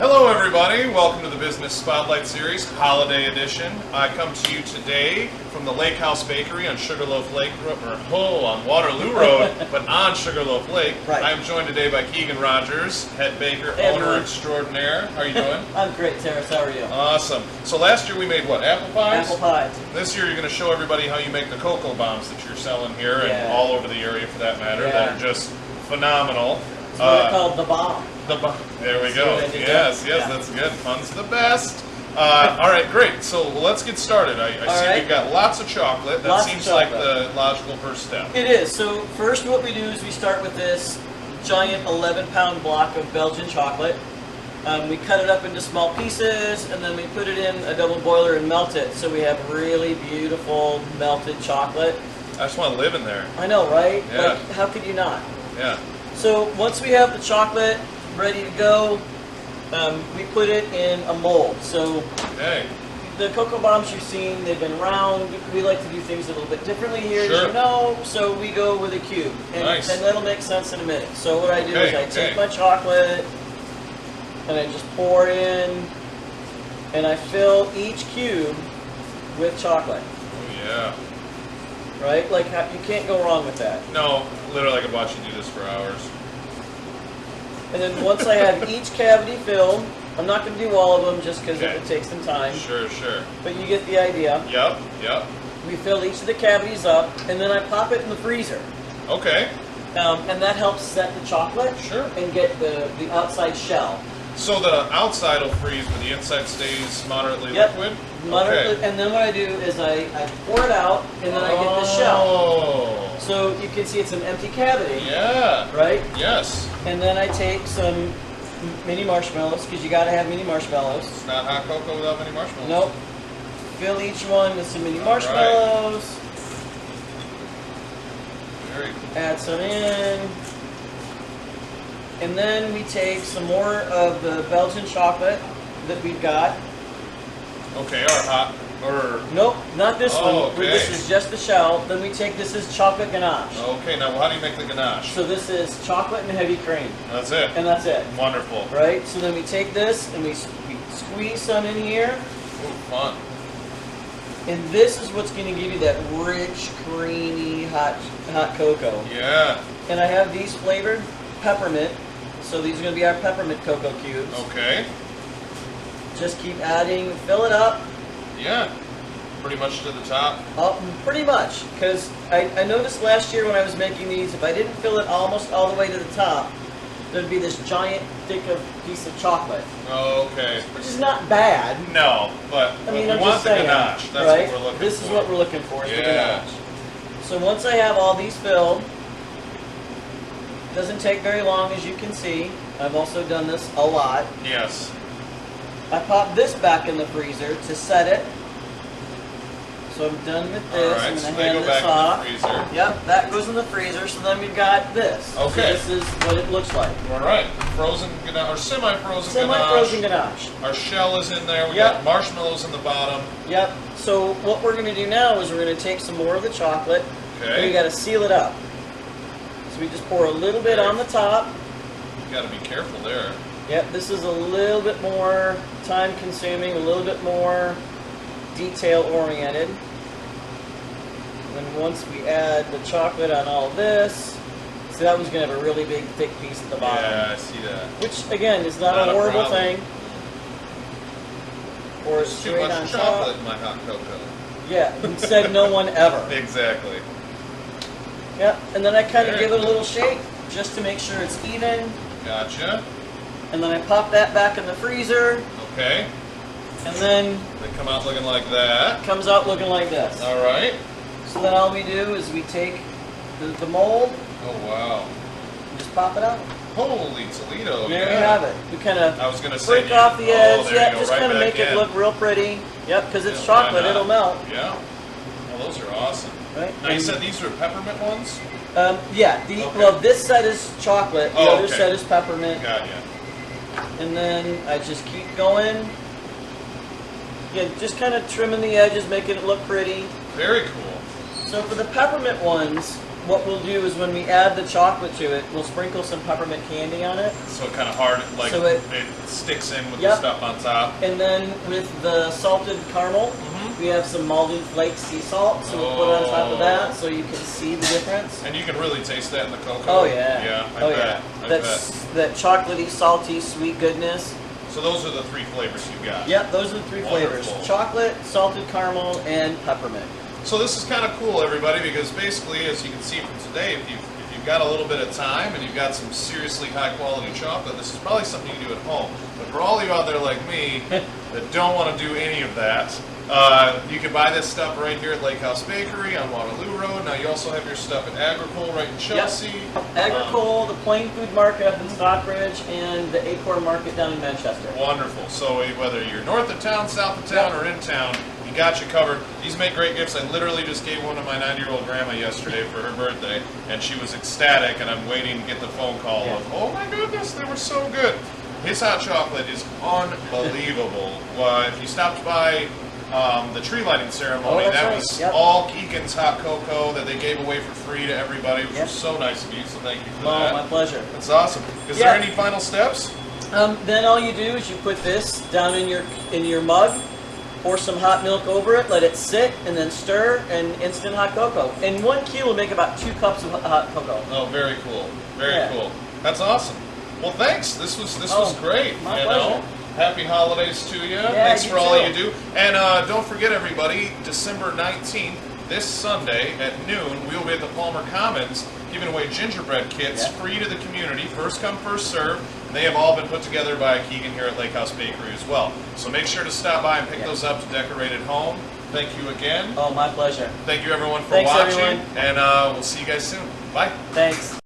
Hello everybody, welcome to the Business Spotlight Series, Holiday Edition. I come to you today from the Lakehouse Bakery on Sugarloaf Lake, on Waterloo Road, but on Sugarloaf Lake. Right. I'm joined today by Keegan Rogers, head baker, Hey, owner everyone. extraordinaire. How are you doing? I'm great, Terrace. How are you? Awesome. So last year we made what, apple pies? Apple pies. This year you're going to show everybody how you make the cocoa bombs that you're selling here and Yeah. all over the area for that matter. Yeah. That are just phenomenal. It's what I call the bomb. There we See go. what I did Yes, there? Yeah. that's good. Fun's the best. All right, great. So let's get started. I see right. we've got lots of chocolate. That Lots of seems like chocolate. the logical first step. It is. So first what we do is we start with this giant 11-pound block of Belgian chocolate. We cut it up into small pieces and then we put it in a double boiler and melt it. So we have really beautiful melted chocolate. I just want to live in there. I know, right? Yeah. Like, how could you not? Yeah. So once we have the chocolate ready to go, we put it in a mold. So Okay. the cocoa bombs you've seen, they've been round. We like to do things a little bit differently here, Sure. as you know, so we go with a cube. And, Nice. and that'll make sense in a minute. So what I do is I Okay. take my chocolate and I just pour in and I fill each cube with chocolate, Oh yeah. right? Like you can't go wrong with that. No, literally I could watch you do this for hours. And then once I have each cavity filled, I'm not going to do all of them just because Okay. it would take some time, Sure. but you get the idea. Yep. We fill each of the cavities up, and then I pop it in the freezer. Okay. And that helps set the chocolate Sure. and get the outside shell. So the outside will freeze, but the inside stays moderately Yep. liquid? Moderately, Okay. and then what I do is I pour it out, and then I get the shell. Oh. So you can see it's an empty cavity, Yeah. right? Yes. And then I take some mini marshmallows, because you got to have mini marshmallows. It's not hot cocoa without any marshmallows. Nope. Fill each one with some mini marshmallows. Very cool. Add some in. And then we take some more of the Belgian chocolate that we've got. Okay, our hot, or, Nope, not this one. Oh, okay. This is just the shell. Then we take, this is chocolate ganache. okay, now how do you make the ganache? So this is chocolate and heavy cream. That's it. And that's it. Wonderful. Right? So then we take this and we squeeze some in here. Ooh, fun. And this is what's going to give you that rich, creamy, hot cocoa. Yeah. And I have these flavored peppermint. So these are going to be our peppermint cocoa cubes. Okay. Just keep adding, fill it up. Yeah. Pretty much to the top. Pretty much, because I noticed last year when I was making these, if I didn't fill it almost all the way to the top, there'd be this giant, thick of piece of chocolate, Okay. which is not bad. No, but I mean, we I'm want just the saying, ganache. That's right? what we're looking This for. is what we're looking for, is the Yeah. ganache. So once I have all these filled, doesn't take very long, as you can see. I've also done this a lot. Yes. I pop this back in the freezer to set it. So I'm done with this. All right, I'm so going to they hand go this back off. in the freezer. Yep, that goes in the freezer. So then we've got this. Okay. So this is what it looks like. All right. Frozen ganache, or semi-frozen Semi-frozen ganache. ganache. Our shell is in there. We Yep. got marshmallows in the bottom. Yep. So what we're going to do now is we're going to take some more of the chocolate. Okay. And we got to seal it up. So we just pour a little bit on the top. You got to be careful there. Yep, this is a little bit more time consuming, a little bit more detail oriented. And then once we add the chocolate on all this, so that one's going to have a really big thick piece at the bottom. Yeah, I see that. Which again is not Not a a horrible problem. thing. Or There's too straight much on chocolate top. in my hot cocoa. Yeah, said no one ever. Exactly. Yep, and then I kind of Very give it a good. little shake just to make sure it's even. Gotcha. And then I pop that back in the freezer. Okay. And then They come out looking like that. it comes out looking like this. All right. So then all we do is we take the mold Oh, wow. and just pop it out. Holy Toledo. There yeah. we have it. We kind of I was going to say. break off the edge. there Yeah, you go, just right kind of back make it in. look real pretty. Yep, because it's Yeah, why chocolate, not? it'll melt. Yeah. Well, those are awesome. Right? Now, you And, said these were peppermint ones? yeah, Okay. well, this set is chocolate, the Oh, other okay. set is peppermint. Got ya. And then I just keep going. Yeah, just kind of trimming the edges, making it look pretty. Very cool. So for the peppermint ones, what we'll do is when we add the chocolate to it, we'll sprinkle some peppermint candy on it. So it kind of hard, like So it sticks in with the Yep. stuff on top. And then with the salted caramel, we have some malted flake sea salt, so we'll put it on top of that so you can see the difference. And you can really taste that in the cocoa. Oh yeah. Yeah, I oh bet. yeah. I That's bet. that chocolatey, salty, sweet goodness. So those are the 3 flavors you got. Yep, those are the 3 flavors: Wonderful. chocolate, salted caramel, and peppermint. So this is kind of cool, everybody, because basically, as you can see from today, if you've got a little bit of time and you've got some seriously high-quality chocolate, this is probably something you can do at home. But for all of you out there like me that don't want to do any of that, you can buy this stuff right here at Lakehouse Bakery on Waterloo Road. Now, you also have your stuff at Agricole right in Chelsea. Agricole, the Plain Food Market up in Stockbridge, and the Acorn Market down in Manchester. Wonderful. So whether you're north of town, south of town, or in town, you got you covered. These make great gifts. I literally just gave one to my 90-year-old grandma yesterday for her birthday, and she was ecstatic, and I'm waiting to get the phone call of, oh my goodness, they were so good. His hot chocolate is unbelievable. If you stopped by the tree lighting ceremony, that's that right. was Yep. all Keegan's hot cocoa that they gave away for free to everybody, which was so nice of you, so thank you for Oh, that. my pleasure. That's awesome. Is there any final steps? Then all you do is you put this down in your mug, pour some hot milk over it, let it sit, and then stir, and instant hot cocoa. And 1 kilo will make about 2 cups of hot cocoa. Oh, very cool. Very cool. That's awesome. Well, thanks. This was great. My you pleasure. know, happy holidays to you. Yeah, Thanks you for all too. you do. And don't forget, everybody, December 19th, this Sunday at noon, we will be at the Palmer Commons giving away gingerbread kits free to the community. First come, first serve. And they have all been put together by Keegan here at Lakehouse Bakery as well. So make sure to stop by and pick those up to decorate at home. Thank you again. Oh, my pleasure. Thank you, everyone, for Thanks, watching. everyone. And we'll see you guys soon. Bye. Thanks.